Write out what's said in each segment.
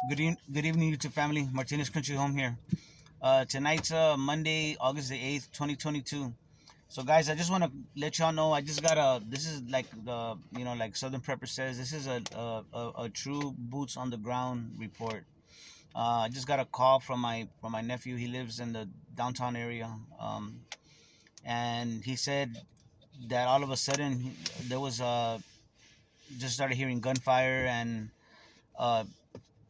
Good evening, YouTube family. Martinez Country Home here. Tonight's Monday, August the 8th, 2022. So, guys, I just want to let y'all know I just got a. This is like like Southern Prepper says, this is a true boots on the ground report. I just got a call from my nephew. He lives in the downtown area, and he said that all of a sudden there was just started hearing gunfire and uh,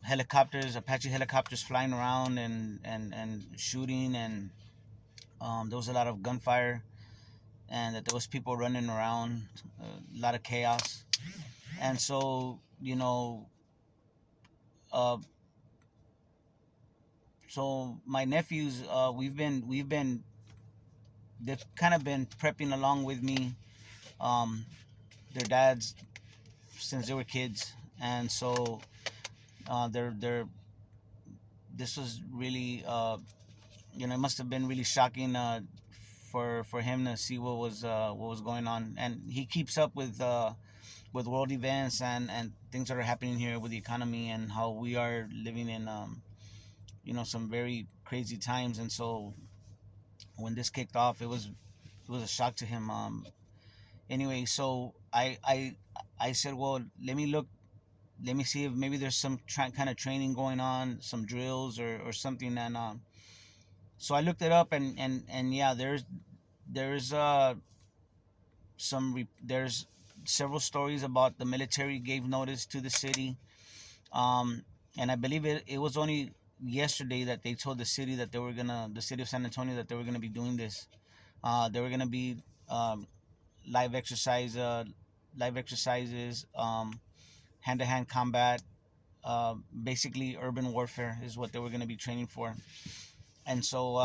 helicopters, Apache helicopters flying around and shooting, and there was a lot of gunfire, and that there was people running around, a lot of chaos, and so uh, so my nephews, they've kind of been prepping along with me, um, their dads since they were kids, and so they're this was really it must have been really shocking for him to see what was going on, and he keeps up with world events and things that are happening here with the economy and how we are living in some very crazy times. And so when this kicked off, it was a shock to him. Anyway, so I said, well, let me see if maybe there's some kind of training going on, some drills or something. And so I looked it up, and yeah, there's there's several stories about the military gave notice to the city, um, and I believe it was only yesterday that they told the city of San Antonio, that they were gonna be doing this. They were gonna be um, live exercise, live exercises, hand-to-hand combat, basically urban warfare is what they were gonna be training for. And so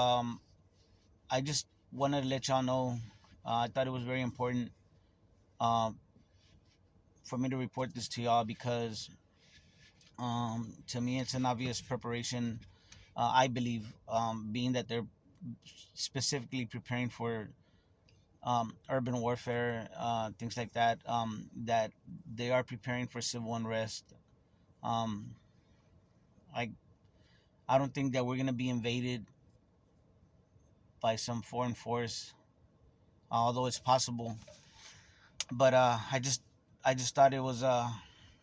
I just wanted to let y'all know. I thought it was very important uh, for me to report this to y'all because to me it's an obvious preparation. I believe, being that they're specifically preparing for urban warfare, things like that, that they are preparing for civil unrest. Um, I I don't think that we're gonna be invaded by some foreign force, although it's possible. But I just thought it was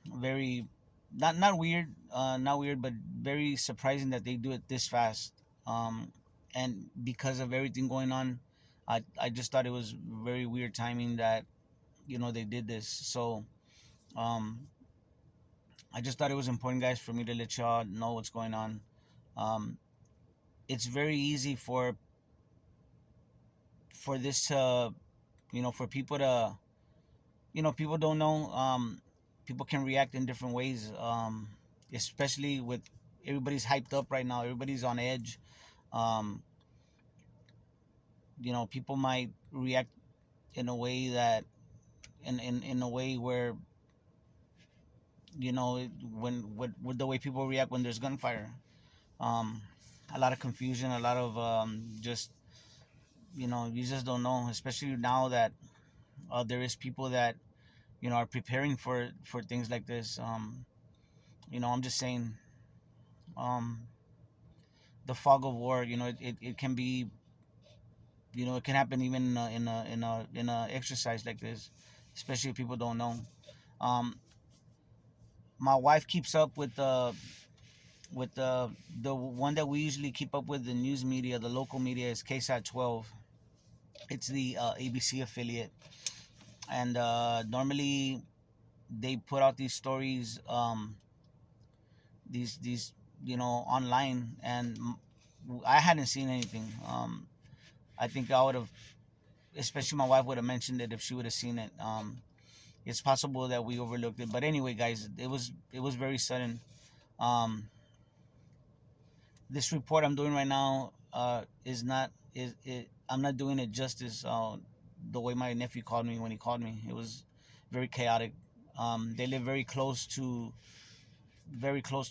very not weird, not weird, but very surprising that they do it this fast. And because of everything going on, I just thought it was very weird timing that they did this. So um, I just thought it was important, guys, for me to let y'all know what's going on. Um, it's very easy for this to for people to people don't know. People can react in different ways, especially with everybody's hyped up right now. Everybody's on edge. Um, people might react in a way that in a way where when with the way people react when there's gunfire. Um, a lot of confusion, a lot of just you just don't know, especially now that there is people that are preparing for things like this. I'm just saying, um, the fog of war. It can be, it can happen even in a exercise like this, especially if people don't know. Um, my wife keeps up with the one that we usually keep up with, the news media, the local media, is KSAT 12. It's the ABC affiliate, and normally they put out these stories, these online, and I hadn't seen anything. I think I would have, especially my wife would have mentioned it if she would have seen it. It's possible that we overlooked it, but anyway, guys, it was very sudden. Um, this report I'm doing right now is not is it. I'm not doing it justice. The way my nephew called me, when he called me, it was very chaotic. They live very close to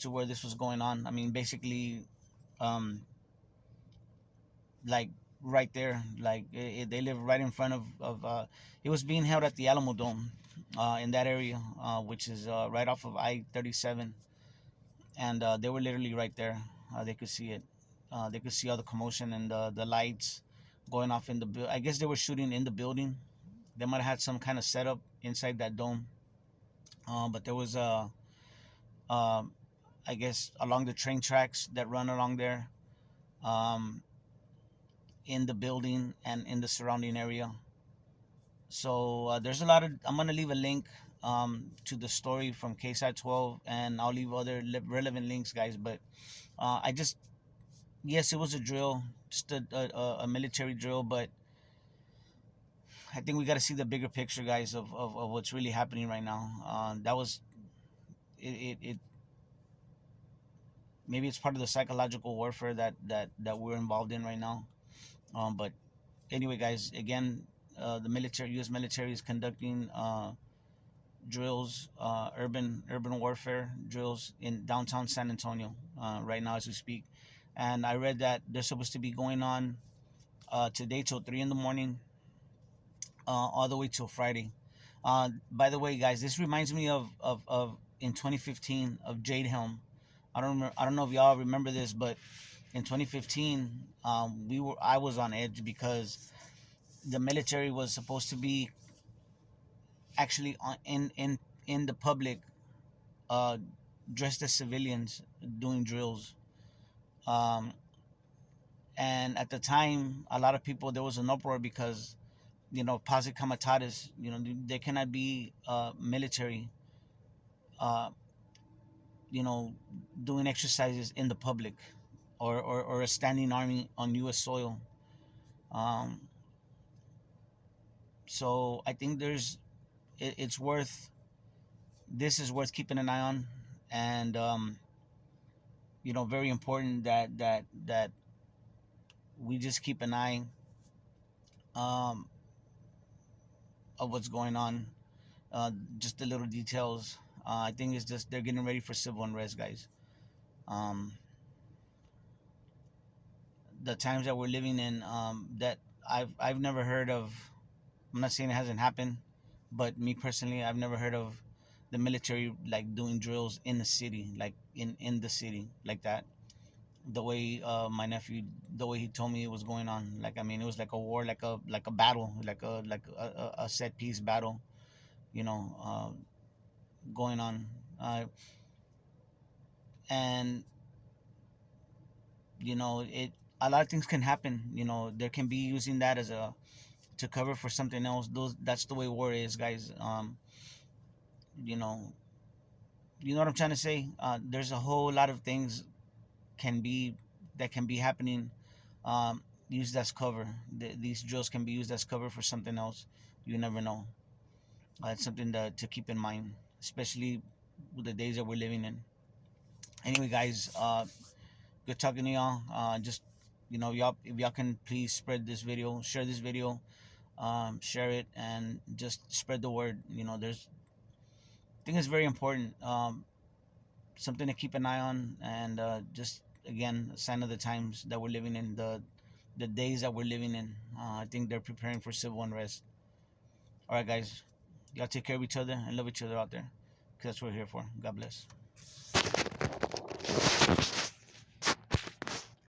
where this was going on. I mean, basically, um, like right there. Like they live right in front of. It was being held at the Alamo Dome, in that area, which is right off of I-37, and they were literally right there. They could see it. They could see all the commotion and the lights going off in the I guess they were shooting in the building. They might have had some kind of setup inside that dome. But there was um, I guess along the train tracks that run along there, um, in the building and in the surrounding area. So there's a lot of. I'm gonna leave a link to the story from KSAT 12, and I'll leave other relevant links, guys. But I just, yes, it was a drill, just a military drill, but I think we got to see the bigger picture, guys, of what's really happening right now. That was it. Maybe it's part of the psychological warfare that we're involved in right now. But anyway, guys, again, the military, U.S. military, is conducting drills, urban warfare drills in downtown San Antonio right now as we speak. And I read that they're supposed to be going on today till 3 in the morning, all the way till Friday. By the way, guys, this reminds me of in 2015 of Jade Helm. I don't know if y'all remember this, but in 2015, I was on edge because the military was supposed to be actually in the public, uh, dressed as civilians doing drills. Um, and at the time, a lot of people, there was an uproar because posse comitatus, they cannot be military, uh, you know, doing exercises in the public, or a standing army on U.S. soil. Um, so I think it's worth this is worth keeping an eye on, and very important that we just keep an eye um, of what's going on. Just the little details. I think it's just they're getting ready for civil unrest, guys. Um, the times that we're living in, that I've never heard of. I'm not saying it hasn't happened, but me personally, I've never heard of the military like doing drills in the city, like in the city like that. The way my nephew, the way he told me it was going on, like I mean, it was like a war, like a battle, like a set piece battle, you know, going on, and it a lot of things can happen. There can be using that as a to cover for something else. That's the way war is, guys. You know, you know what I'm trying to say. There's a whole lot of things can be that can be happening, used as cover. These drills can be used as cover for something else. You never know. It's something to keep in mind, especially with the days that we're living in. Anyway, guys, good talking to y'all. Just y'all, if y'all can please spread this video, share this video, share it, and just spread the word. I think it's very important. Something to keep an eye on, and just again, a sign of the times that we're living in, the days that we're living in. I think they're preparing for civil unrest. All right, guys, y'all take care of each other and love each other out there, because that's what we're here for. God bless.